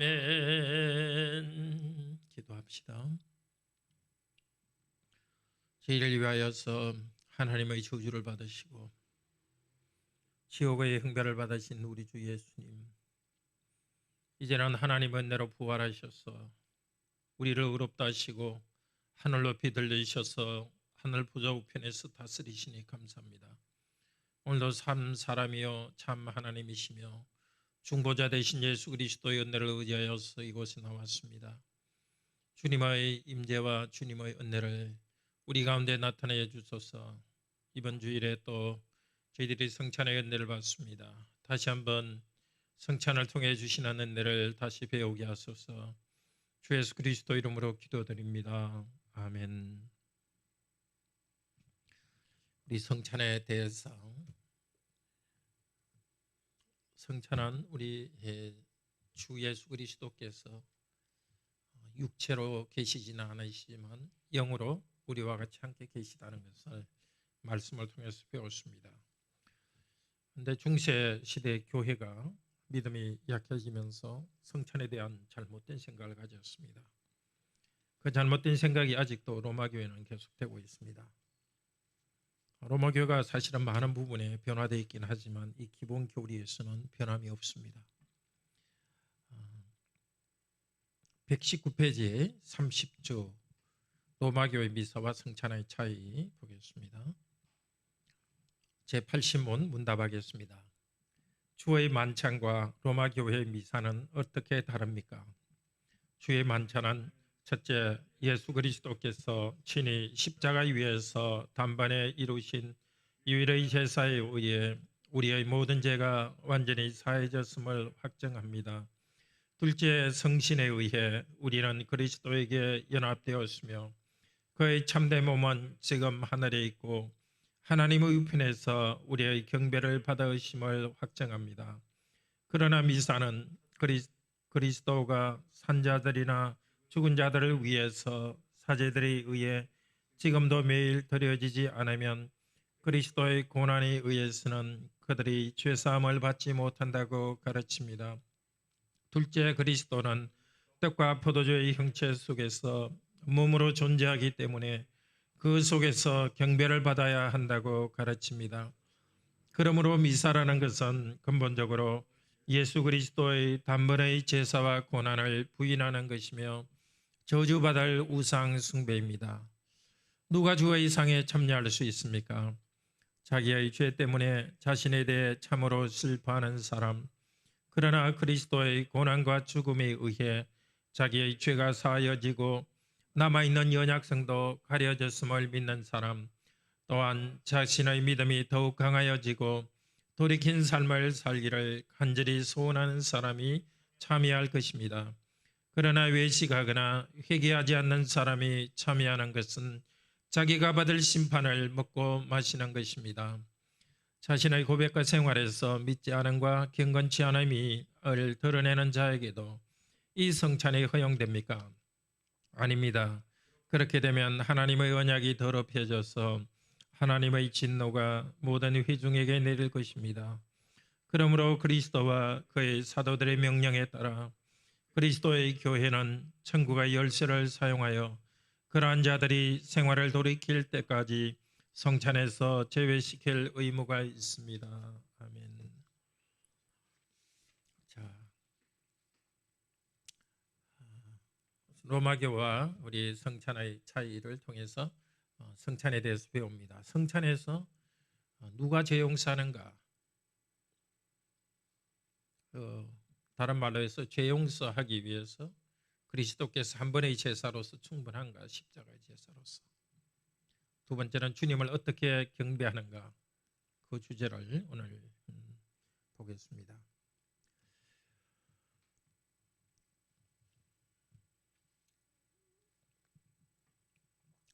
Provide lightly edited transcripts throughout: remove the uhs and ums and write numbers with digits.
아멘. 기도합시다. 저희를 위하여서 하나님의 저주를 받으시고 지옥의 형벌을 받으신 우리 주 예수님, 이제는 하나님의 은혜로 부활하셔서 우리를 의롭다 하시고 하늘 높이 들리셔서 하늘 보좌 우편에서 다스리시니 감사합니다. 오늘도 참 사람이요 참 하나님이시며 중보자 되신 예수 그리스도의 은혜를 의지하여서 이곳에 나왔습니다. 주님의 임재와 주님의 은혜를 우리 가운데 나타내 주소서. 이번 주일에 또 저희들이 성찬의 은혜를 받습니다. 다시 한번 성찬을 통해 주시는 은혜를 다시 배우게 하소서. 주 예수 그리스도 이름으로 기도드립니다. 아멘. 우리 성찬에 대해서, 성찬은 우리 주 예수 그리스도께서 육체로 계시지는 않으시지만 영으로 우리와 같이 함께 계시다는 것을 말씀을 통해서 배웠습니다. 그런데 중세 시대 교회가 믿음이 약해지면서 성찬에 대한 잘못된 생각을 가졌습니다. 그 잘못된 생각이 아직도 로마 교회는 계속되고 있습니다. 로마 교회가 사실은 많은 부분에 변화되어 있긴 하지만 이 기본 교리에서는 변함이 없습니다. 119페이지에 30조 로마교회 미사와 성찬의 차이 보겠습니다. 제80문 문답하겠습니다. 주의 만찬과 로마교회의 미사는 어떻게 다릅니까? 주의 만찬은 첫째, 예수 그리스도께서 친히 십자가 위에서 단번에 이루신 유일의 제사에 의해 우리의 모든 죄가 완전히 사해졌음을 확정합니다. 둘째, 성신에 의해 우리는 그리스도에게 연합되었으며 그의 참된 몸은 지금 하늘에 있고 하나님의 우편에서 우리의 경배를 받으심을 확정합니다. 그러나 미사는 그리스도가 산자들이나 죽은 자들을 위해서 사제들에 의해 지금도 매일 드려지지 않으면 그리스도의 고난에 의해서는 그들이 죄사함을 받지 못한다고 가르칩니다. 둘째, 그리스도는 떡과 포도주의 형체 속에서 몸으로 존재하기 때문에 그 속에서 경배를 받아야 한다고 가르칩니다. 그러므로 미사라는 것은 근본적으로 예수 그리스도의 단번의 제사와 고난을 부인하는 것이며 저주받을 우상 숭배입니다. 누가 주의 상에 참여할 수 있습니까? 자기의 죄 때문에 자신에 대해 참으로 슬퍼하는 사람, 그러나 그리스도의 고난과 죽음에 의해 자기의 죄가 사하여지고 남아있는 연약성도 가려졌음을 믿는 사람, 또한 자신의 믿음이 더욱 강하여지고 돌이킨 삶을 살기를 간절히 소원하는 사람이 참여할 것입니다. 그러나 외식하거나 회개하지 않는 사람이 참여하는 것은 자기가 받을 심판을 먹고 마시는 것입니다. 자신의 고백과 생활에서 믿지 않음과 경건치 않음을 드러내는 자에게도 이 성찬이 허용됩니까? 아닙니다. 그렇게 되면 하나님의 언약이 더럽혀져서 하나님의 진노가 모든 회중에게 내릴 것입니다. 그러므로 그리스도와 그의 사도들의 명령에 따라 그리스도의 교회는 천국의 열쇠를 사용하여 그러한 자들이 생활을 돌이킬 때까지 성찬에서 제외시킬 의무가 있습니다. 아멘. 자, 로마교와 우리 성찬의 차이를 통해서 성찬에 대해서 배웁니다. 성찬에서 누가 죄 용서하는가? 다른 말로 해서 죄 용서하기 위해서 그리스도께서 한 번의 제사로서 충분한가? 십자가의 제사로서. 두 번째는 주님을 어떻게 경배하는가? 그 주제를 오늘 보겠습니다.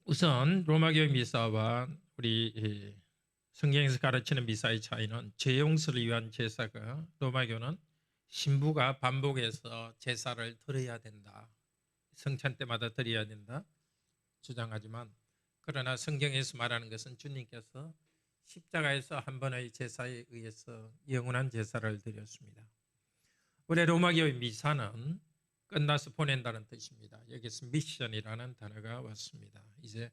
우선 로마교회 미사와 우리 성경에서 가르치는 미사의 차이는 죄 용서를 위한 제사가 로마교는 신부가 반복해서 제사를 드려야 된다. 성찬 때마다 드려야 된다 주장하지만, 그러나 성경에서 말하는 것은 주님께서 십자가에서 한 번의 제사에 의해서 영원한 제사를 드렸습니다. 원래 로마교회 미사는 끝나서 보낸다는 뜻입니다. 여기서 미션이라는 단어가 왔습니다. 이제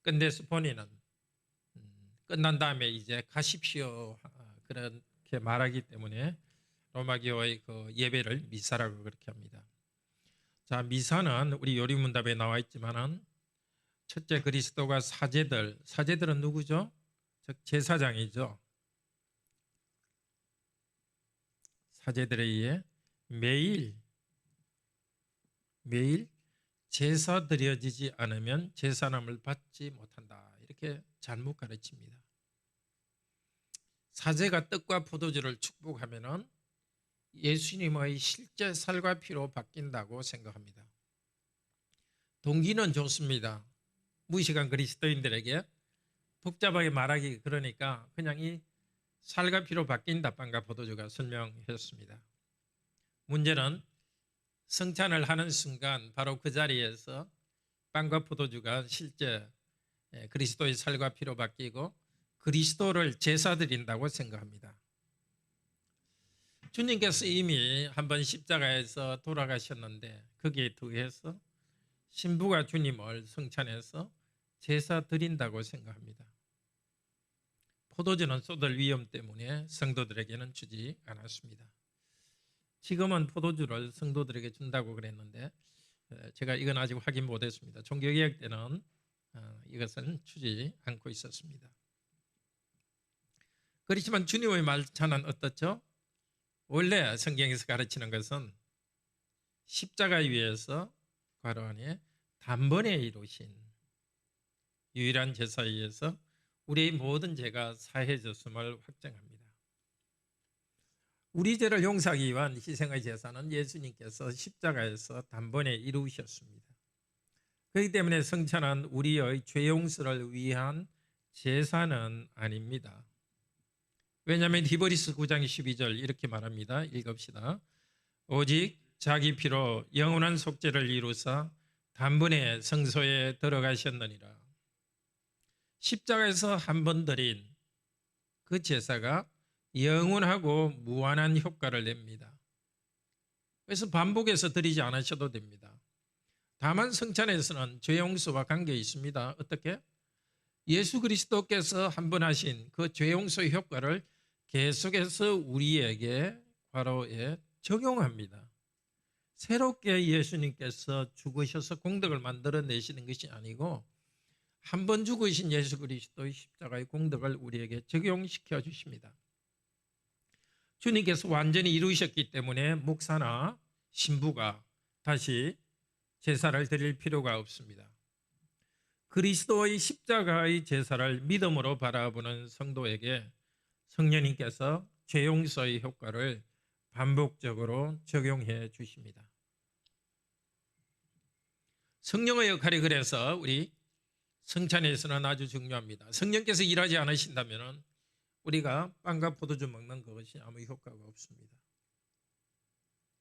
끝내서 보내는, 끝난 다음에 이제 가십시오, 그렇게 말하기 때문에 로마교의 그 예배를 미사라고 그렇게 합니다. 자, 미사는 우리 요리문답에 나와 있지만은 첫째 그리스도가 사제들은 누구죠? 즉 제사장이죠. 사제들에 의해 매일 제사 드려지지 않으면 제사함을 받지 못한다, 이렇게 잘못 가르칩니다. 사제가 떡과 포도주를 축복하면은 예수님의 실제 살과 피로 바뀐다고 생각합니다. 동기는 좋습니다. 무식한 그리스도인들에게 복잡하게 말하기 그러니까 그냥 이 살과 피로 바뀐다, 빵과 포도주가 설명했습니다. 문제는 성찬을 하는 순간 바로 그 자리에서 빵과 포도주가 실제 그리스도의 살과 피로 바뀌고 그리스도를 제사 드린다고 생각합니다. 주님께서 이미 한번 십자가에서 돌아가셨는데 거기에 더해서 신부가 주님을 성찬해서 제사 드린다고 생각합니다. 포도주는 쏟을 위험 때문에 성도들에게는 주지 않았습니다. 지금은 포도주를 성도들에게 준다고 그랬는데 제가 이건 아직 확인 못했습니다. 종교개혁 때는 이것은 주지 않고 있었습니다. 그렇지만 주님의 말차는 어떻죠? 원래 성경에서 가르치는 것은 십자가 위에서 괄호 안에 단번에 이루신 유일한 제사에 의해서 우리의 모든 죄가 사해졌음을 확정합니다. 우리 죄를 용서하기 위한 희생의 제사는 예수님께서 십자가에서 단번에 이루셨습니다. 그렇기 때문에 성찬은 우리의 죄 용서를 위한 제사는 아닙니다. 왜냐하면 히브리서 9장 12절 이렇게 말합니다. 읽읍시다. 오직 자기 피로 영원한 속죄를 이루사 단번에 성소에 들어가셨느니라. 십자가에서 한 번 드린 그 제사가 영원하고 무한한 효과를 냅니다. 그래서 반복해서 드리지 않으셔도 됩니다. 다만 성찬에서는 죄 용서와 관계 있습니다. 어떻게? 예수 그리스도께서 한 번 하신 그 죄 용서의 효과를 계속해서 우리에게 괄호에 적용합니다. 새롭게 예수님께서 죽으셔서 공덕을 만들어내시는 것이 아니고 한 번 죽으신 예수 그리스도의 십자가의 공덕을 우리에게 적용시켜 주십니다. 주님께서 완전히 이루셨기 때문에 목사나 신부가 다시 제사를 드릴 필요가 없습니다. 그리스도의 십자가의 제사를 믿음으로 바라보는 성도에게 성령님께서 죄 용서의 효과를 반복적으로 적용해 주십니다. 성령의 역할이 그래서 우리 성찬에서는 아주 중요합니다. 성령께서 일하지 않으신다면 우리가 빵과 포도주 먹는 것이 아무 효과가 없습니다.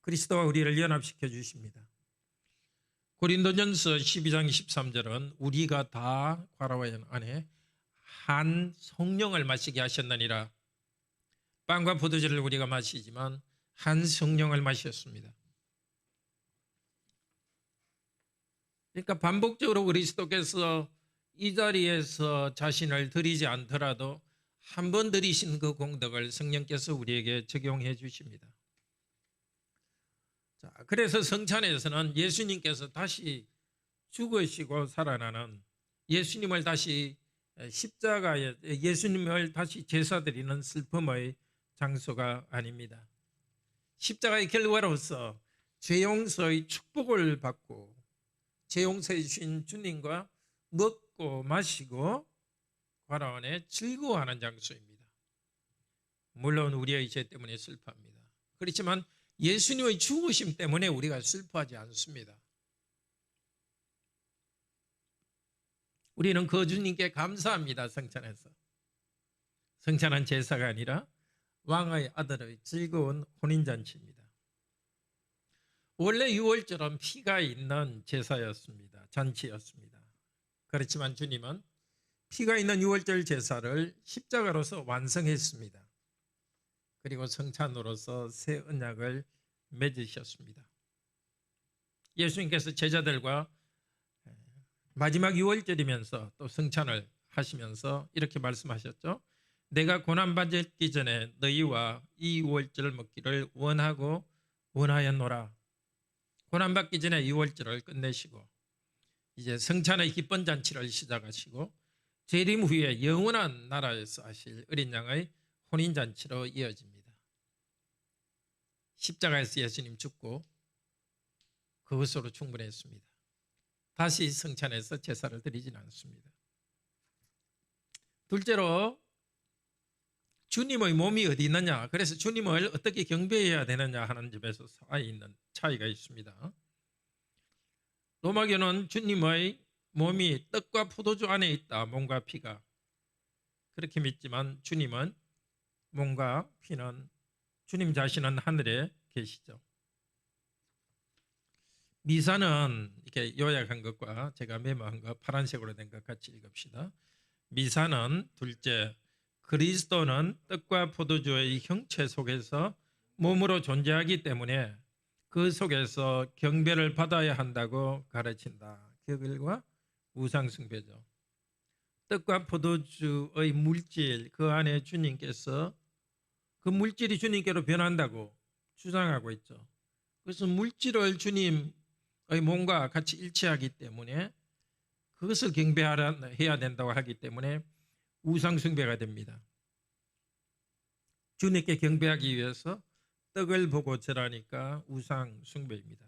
그리스도와 우리를 연합시켜 주십니다. 고린도전서 12장 13절은 우리가 다 괄호 안에 한 성령을 마시게 하셨느니라. 빵과 포도주를 우리가 마시지만 한 성령을 마셨습니다. 그러니까 반복적으로 그리스도께서 이 자리에서 자신을 드리지 않더라도 한 번 드리신 그 공덕을 성령께서 우리에게 적용해 주십니다. 자, 그래서 성찬에서는 예수님께서 다시 죽으시고 살아나는 예수님을 다시 십자가에 예수님을 다시 제사드리는 슬픔의 장소가 아닙니다. 십자가의 결과로서 죄 용서의 축복을 받고 죄 용서해 주신 주님과 먹고 마시고 괄호 안에 즐거워하는 장소입니다. 물론 우리의 죄 때문에 슬퍼합니다. 그렇지만 예수님의 죽으심 때문에 우리가 슬퍼하지 않습니다. 우리는 그 주님께 감사합니다. 성찬에서. 성찬은 제사가 아니라 왕의 아들의 즐거운 혼인잔치입니다. 원래 유월절은 피가 있는 제사였습니다. 잔치였습니다. 그렇지만 주님은 피가 있는 유월절 제사를 십자가로서 완성했습니다. 그리고 성찬으로서 새 언약을 맺으셨습니다. 예수님께서 제자들과 마지막 유월절이면서 또 성찬을 하시면서 이렇게 말씀하셨죠. 내가 고난받기 전에 너희와 이 유월절을 먹기를 원하였노라. 고난받기 전에 유월절을 끝내시고 이제 성찬의 기쁜 잔치를 시작하시고 재림 후에 영원한 나라에서 하실 어린 양의 혼인잔치로 이어집니다. 십자가에서 예수님 죽고 그것으로 충분했습니다. 다시 성찬에서 제사를 드리지는 않습니다. 둘째로 주님의 몸이 어디 있느냐, 그래서 주님을 어떻게 경배해야 되느냐 하는 점에서 있는 차이가 있습니다. 로마교는 주님의 몸이 떡과 포도주 안에 있다, 몸과 피가. 그렇게 믿지만 주님은 몸과 피는 주님 자신은 하늘에 계시죠. 미사는 이렇게 요약한 것과 제가 메모한 것 파란색으로 된 것 같이 읽읍시다. 미사는 둘째, 그리스도는 떡과 포도주의 형체 속에서 몸으로 존재하기 때문에 그 속에서 경배를 받아야 한다고 가르친다. 기억일과 우상숭배죠. 떡과 포도주의 물질, 그 안에 주님께서 그 물질이 주님께로 변한다고 주장하고 있죠. 그래서 물질을 주님의 몸과 같이 일치하기 때문에 그것을 경배해야 된다고 하기 때문에 우상숭배가 됩니다. 주님께 경배하기 위해서 떡을 보고 절하니까 우상숭배입니다.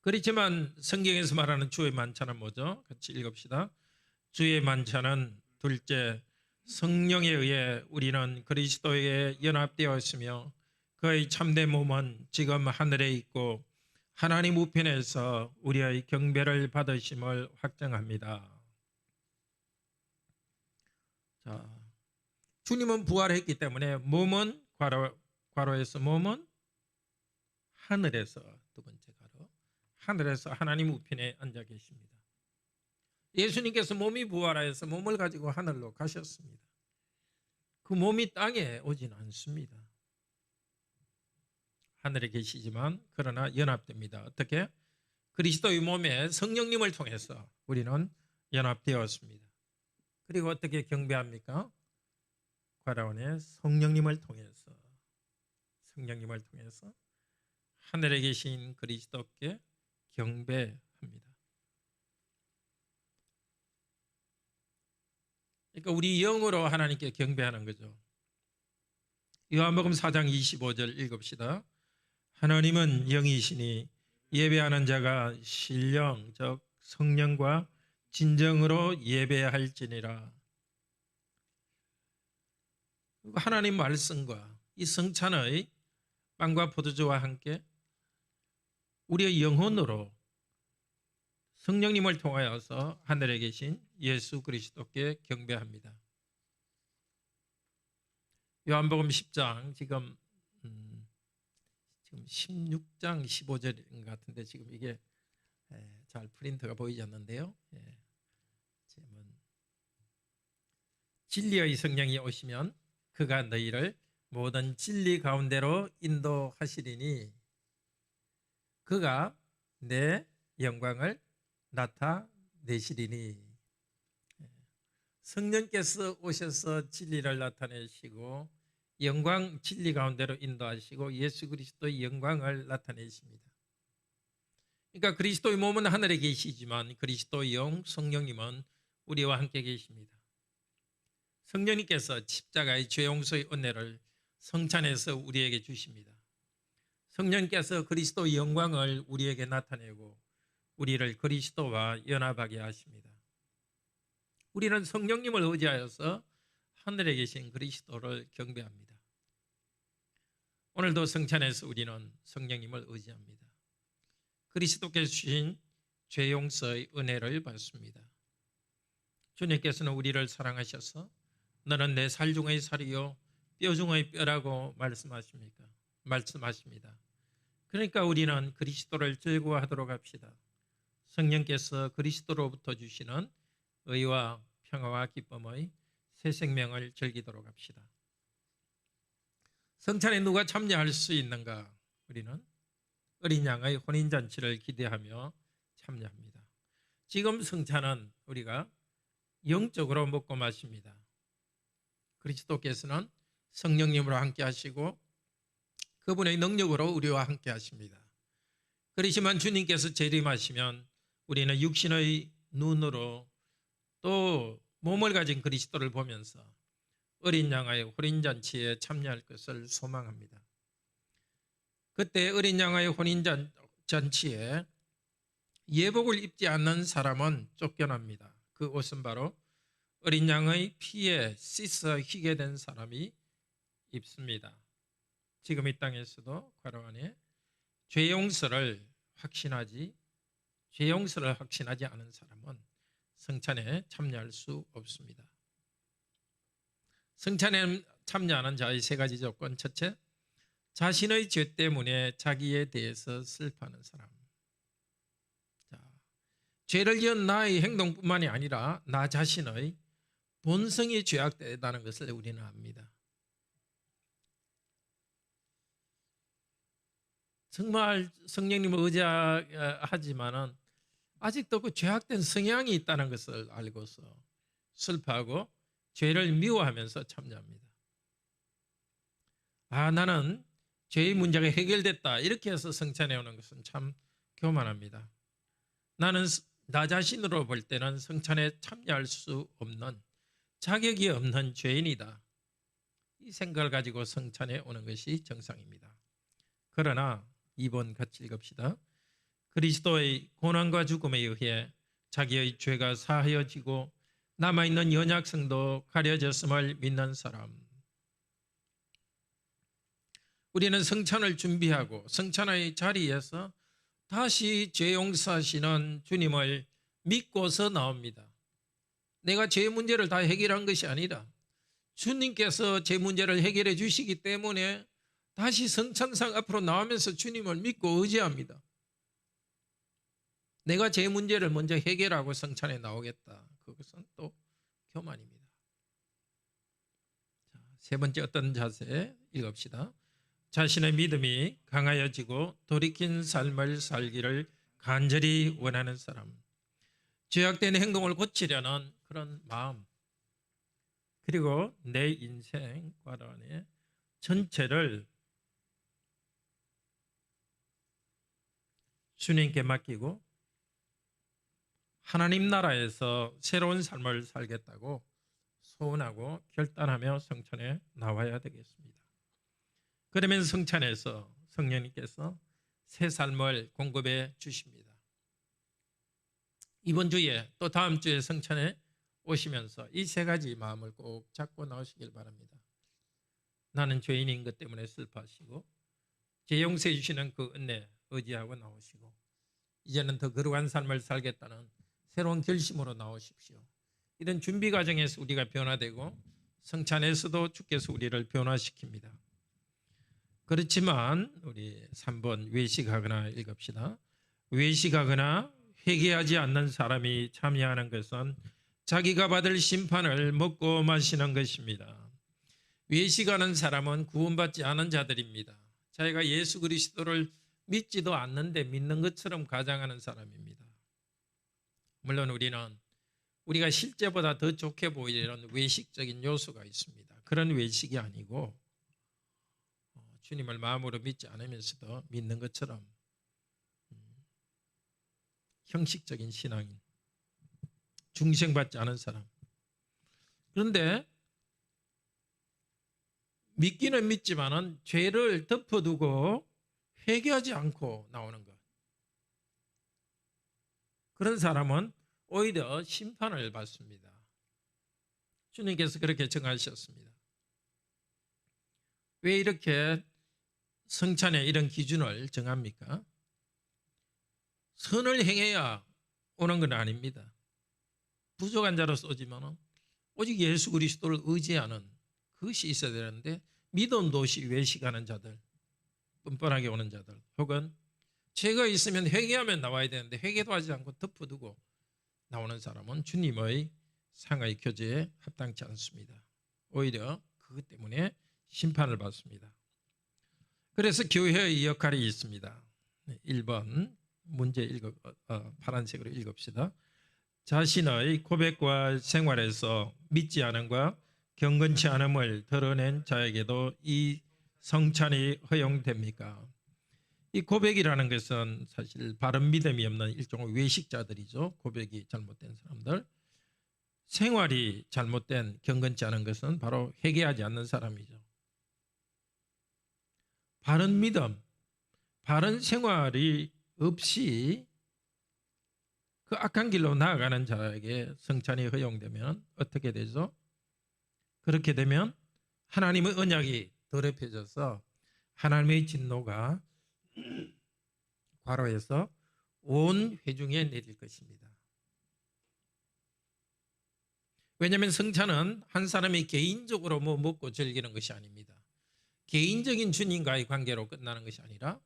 그렇지만 성경에서 말하는 주의 만찬은 뭐죠? 같이 읽읍시다. 주의 만찬은 둘째, 성령에 의해 우리는 그리스도에 연합되어 있으며 그의 참된 몸은 지금 하늘에 있고 하나님 우편에서 우리의 경배를 받으심을 확정합니다. 자, 주님은 부활했기 때문에 몸은 괄호에서 몸은 하늘에서, 두 번째 괄호, 하늘에서 하나님 우편에 앉아 계십니다. 예수님께서 몸이 부활하여서 몸을 가지고 하늘로 가셨습니다. 그 몸이 땅에 오지는 않습니다. 하늘에 계시지만 그러나 연합됩니다. 어떻게? 그리스도의 몸에 성령님을 통해서 우리는 연합되었습니다. 그리고 어떻게 경배합니까? 괄호원의 성령님을 통해서 하늘에 계신 그리스도께 경배합니다. 그러니까 우리 영으로 하나님께 경배하는 거죠. 요한복음 4장 25절 읽읍시다. 하나님은 영이시니 예배하는 자가 신령 즉 성령과 진정으로 예배할지니라. 하나님 말씀과 이 성찬의 빵과 포도주와 함께 우리의 영혼으로 성령님을 통하여서 하늘에 계신 예수 그리스도께 경배합니다. 요한복음 10장 지금 16장 15절인 것 같은데 지금 이게 잘 프린트가 보이지 않는데요. 진리의 성령이 오시면 그가 너희를 모든 진리 가운데로 인도하시리니 그가 내 영광을 나타내시리니. 성령께서 오셔서 진리를 나타내시고 영광 진리 가운데로 인도하시고 예수 그리스도의 영광을 나타내십니다. 그러니까 그리스도의 몸은 하늘에 계시지만 그리스도의 영 성령님은 우리와 함께 계십니다. 성령님께서 십자가의 죄 용서의 은혜를 성찬에서 우리에게 주십니다. 성령께서 그리스도의 영광을 우리에게 나타내고 우리를 그리스도와 연합하게 하십니다. 우리는 성령님을 의지하여서 하늘에 계신 그리스도를 경배합니다. 오늘도 성찬에서 우리는 성령님을 의지합니다. 그리스도께서 주신 죄 용서의 은혜를 받습니다. 주님께서는 우리를 사랑하셔서 너는 내 살 중의 살이요 뼈 중의 뼈라고 말씀하십니다. 그러니까 우리는 그리스도를 즐거워하도록 합시다. 성령께서 그리스도로부터 주시는 의와 평화와 기쁨의 새 생명을 즐기도록 합시다. 성찬에 누가 참여할 수 있는가? 우리는 어린 양의 혼인잔치를 기대하며 참여합니다. 지금 성찬은 우리가 영적으로 먹고 마십니다. 그리스도께서는 성령님으로 함께 하시고 그분의 능력으로 우리와 함께 하십니다. 그러시면 주님께서 재림하시면 우리는 육신의 눈으로 또 몸을 가진 그리스도를 보면서 어린 양의 혼인잔치에 참여할 것을 소망합니다. 그때 어린 양의 혼인잔치에 예복을 입지 않는 사람은 쫓겨납니다. 그 옷은 바로 어린 양의 피에 씻어 희게 된 사람이 입습니다. 지금 이 땅에서도 괄호 안에 죄 용서를 확신하지 않은 사람은 성찬에 참여할 수 없습니다. 성찬에 참여하는 자의 세 가지 조건. 첫째, 자신의 죄 때문에 자기에 대해서 슬퍼하는 사람. 죄를 지은 나의 행동뿐만이 아니라 나 자신의 본성이 죄악되다는 것을 우리는 압니다. 정말 성령님을 의지하지만은 아직도 그 죄악된 성향이 있다는 것을 알고서 슬퍼하고 죄를 미워하면서 참여합니다. 나는 죄의 문제가 해결됐다 이렇게 해서 성찬에 오는 것은 참 교만합니다. 나는 나 자신으로 볼 때는 성찬에 참여할 수 없는, 자격이 없는 죄인이다. 이 생각을 가지고 성찬에 오는 것이 정상입니다. 그러나 2번 같이 읽읍시다. 그리스도의 고난과 죽음에 의해 자기의 죄가 사하여지고 남아있는 연약성도 가려졌음을 믿는 사람. 우리는 성찬을 준비하고 성찬의 자리에서 다시 죄 용서하시는 주님을 믿고서 나옵니다. 내가 죄 문제를 다 해결한 것이 아니라 주님께서 제 문제를 해결해 주시기 때문에 다시 성찬상 앞으로 나오면서 주님을 믿고 의지합니다. 내가 제 문제를 먼저 해결하고 성찬에 나오겠다. 그것은 또 교만입니다. 세 번째 어떤 자세 읽읍시다. 자신의 믿음이 강하여지고 돌이킨 삶을 살기를 간절히 원하는 사람. 죄악된 행동을 고치려는 그런 마음, 그리고 내 인생 괄호 안에 전체를 주님께 맡기고 하나님 나라에서 새로운 삶을 살겠다고 소원하고 결단하며 성찬에 나와야 되겠습니다. 그러면 성찬에서 성령님께서 새 삶을 공급해 주십니다. 이번 주에 또 다음 주에 성찬에 오시면서 이 세 가지 마음을 꼭 잡고 나오시길 바랍니다. 나는 죄인인 것 때문에 슬퍼하시고 죄 용서해 주시는 그 은혜 의지하고 나오시고 이제는 더 거룩한 삶을 살겠다는 새로운 결심으로 나오십시오. 이런 준비 과정에서 우리가 변화되고 성찬에서도 주께서 우리를 변화시킵니다. 그렇지만 우리 3번 외식하거나 읽읍시다. 외식하거나 회개하지 않는 사람이 참여하는 것은 자기가 받을 심판을 먹고 마시는 것입니다. 외식하는 사람은 구원받지 않은 자들입니다. 자기가 예수 그리스도를 믿지도 않는데 믿는 것처럼 가장하는 사람입니다. 물론 우리는 우리가 실제보다 더 좋게 보이는 외식적인 요소가 있습니다. 그런 외식이 아니고 주님을 마음으로 믿지 않으면서도 믿는 것처럼 형식적인 신앙인, 중생받지 않은 사람. 그런데 믿기는 믿지만은 죄를 덮어두고 회개하지 않고 나오는 것. 그런 사람은 오히려 심판을 받습니다. 주님께서 그렇게 정하셨습니다. 왜 이렇게 성찬에 이런 기준을 정합니까? 선을 행해야 오는 건 아닙니다. 부족한 자로서 오지만 오직 예수 그리스도를 의지하는 그것이 있어야 되는데 믿음도 없이 외식하는 자들, 뻔뻔하게 오는 자들, 혹은 죄가 있으면 회개하면 나와야 되는데 회개도 하지 않고 덮어두고 나오는 사람은 주님의 상하의 교제에 합당치 않습니다. 오히려 그것 때문에 심판을 받습니다. 그래서 교회의 역할이 있습니다. 1번 문제 파란색으로 읽읍시다. 자신의 고백과 생활에서 믿지 않음과 경건치 않음을 드러낸 자에게도 이 성찬이 허용됩니까? 이 고백이라는 것은 사실 바른 믿음이 없는 일종의 외식자들이죠. 고백이 잘못된 사람들. 생활이 잘못된 경건치 않은 것은 바로 회개하지 않는 사람이죠. 바른 믿음, 바른 생활이 없이 그 악한 길로 나아가는 자에게 성찬이 허용되면 어떻게 되죠? 그렇게 되면 하나님의 언약이 더럽혀져서 하나님의 진노가 과로해서 온 회중에 내릴 것입니다. 왜냐하면 성찬은 한 사람이 개인적으로 먹고 즐기는 것이 아닙니다. 개인적인 주님과의 관계로 끝나는 것이 아니라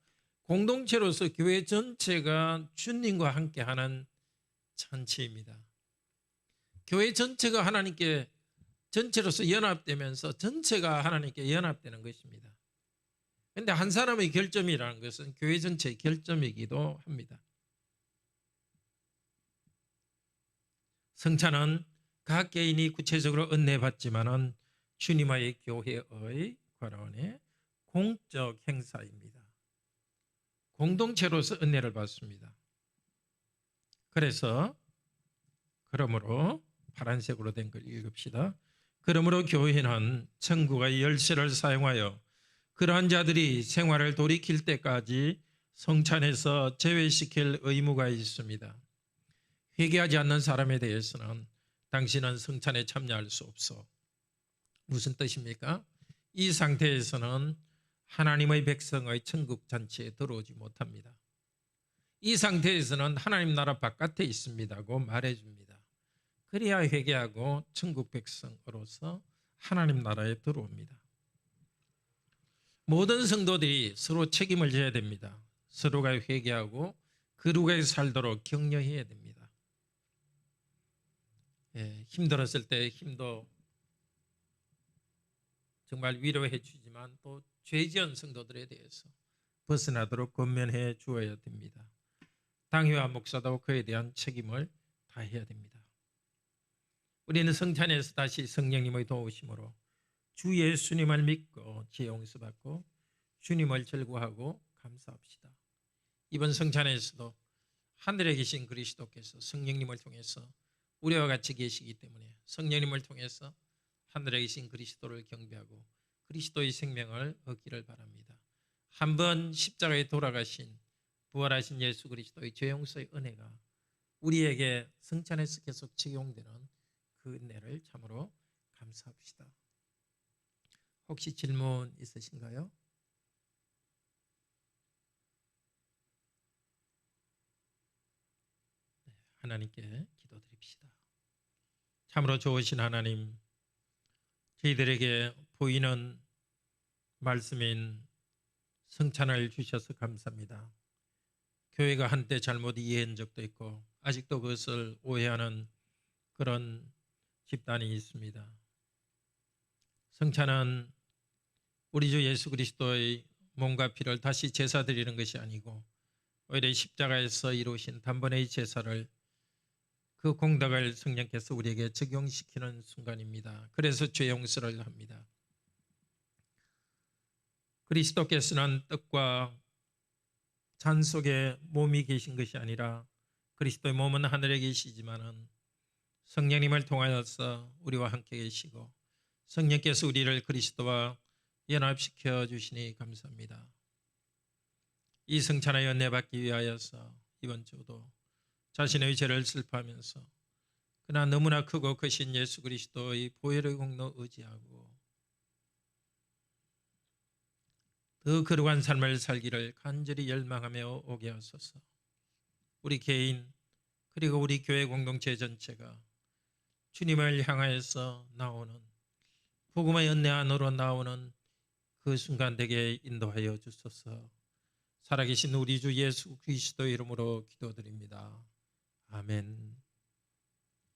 공동체로서 교회 전체가 주님과 함께하는 잔치입니다. 교회 전체가 하나님께 전체로서 연합되면서 전체가 하나님께 연합되는 것입니다. 그런데 한 사람의 결점이라는 것은 교회 전체의 결점이기도 합니다. 성찬은 각 개인이 구체적으로 은혜받지만은 주님과의 교회의 과론의 공적 행사입니다. 공동체로서 은혜를 받습니다. 그러므로 파란색으로 된 걸 읽읍시다. 그러므로 교회는 천국의 열쇠를 사용하여 그러한 자들이 생활을 돌이킬 때까지 성찬에서 제외시킬 의무가 있습니다. 회개하지 않는 사람에 대해서는 당신은 성찬에 참여할 수 없어. 무슨 뜻입니까? 이 상태에서는 하나님의 백성의 천국 잔치에 들어오지 못합니다. 이 상태에서는 하나님 나라 바깥에 있습니다고 말해줍니다. 그래야 회개하고 천국 백성으로서 하나님 나라에 들어옵니다. 모든 성도들이 서로 책임을 져야 됩니다. 서로가 회개하고 거룩하게 살도록 격려해야 됩니다. 힘들었을 때 힘도 정말 위로해 주지만 또 죄지은 성도들에 대해서 벗어나도록 권면해 주어야 됩니다. 당회와 목사도 그에 대한 책임을 다해야 됩니다. 우리는 성찬에서 다시 성령님의 도우심으로 주 예수님을 믿고 죄 용서받고 주님을 절구하고 감사합시다. 이번 성찬에서도 하늘에 계신 그리스도께서 성령님을 통해서 우리와 같이 계시기 때문에 성령님을 통해서 하늘에 계신 그리스도를 경배하고 그리스도의 생명을 얻기를 바랍니다. 한번 십자가에 돌아가신 부활하신 예수 그리스도의 죄 용서의 은혜가 우리에게 성찬에서 계속 적용되는 그 은혜를 참으로 감사합시다. 혹시 질문 있으신가요? 하나님께 기도드립시다. 참으로 좋으신 하나님, 저희들에게 보이는 말씀인 성찬을 주셔서 감사합니다. 교회가 한때 잘못 이해한 적도 있고 아직도 그것을 오해하는 그런 집단이 있습니다. 성찬은 우리 주 예수 그리스도의 몸과 피를 다시 제사 드리는 것이 아니고 오히려 십자가에서 이루신 단번의 제사를 그 공덕을 성령께서 우리에게 적용시키는 순간입니다. 그래서 죄 용서를 합니다. 그리스도께서는 떡과 잔 속에 몸이 계신 것이 아니라 그리스도의 몸은 하늘에 계시지만은 성령님을 통하여서 우리와 함께 계시고 성령께서 우리를 그리스도와 연합시켜 주시니 감사합니다. 이 성찬의 연례 받기 위하여서 이번 주도 자신의 죄를 슬퍼하면서 그러나 너무나 크고 크신 예수 그리스도의 보혈의 공로 의지하고 더 거룩한 삶을 살기를 간절히 열망하며 오게 하소서. 우리 개인 그리고 우리 교회 공동체 전체가 주님을 향하여서 나오는 복음의 은혜 안으로 나오는 그 순간 되게 인도하여 주소서. 살아계신 우리 주 예수 그리스도의 이름으로 기도드립니다. 아멘.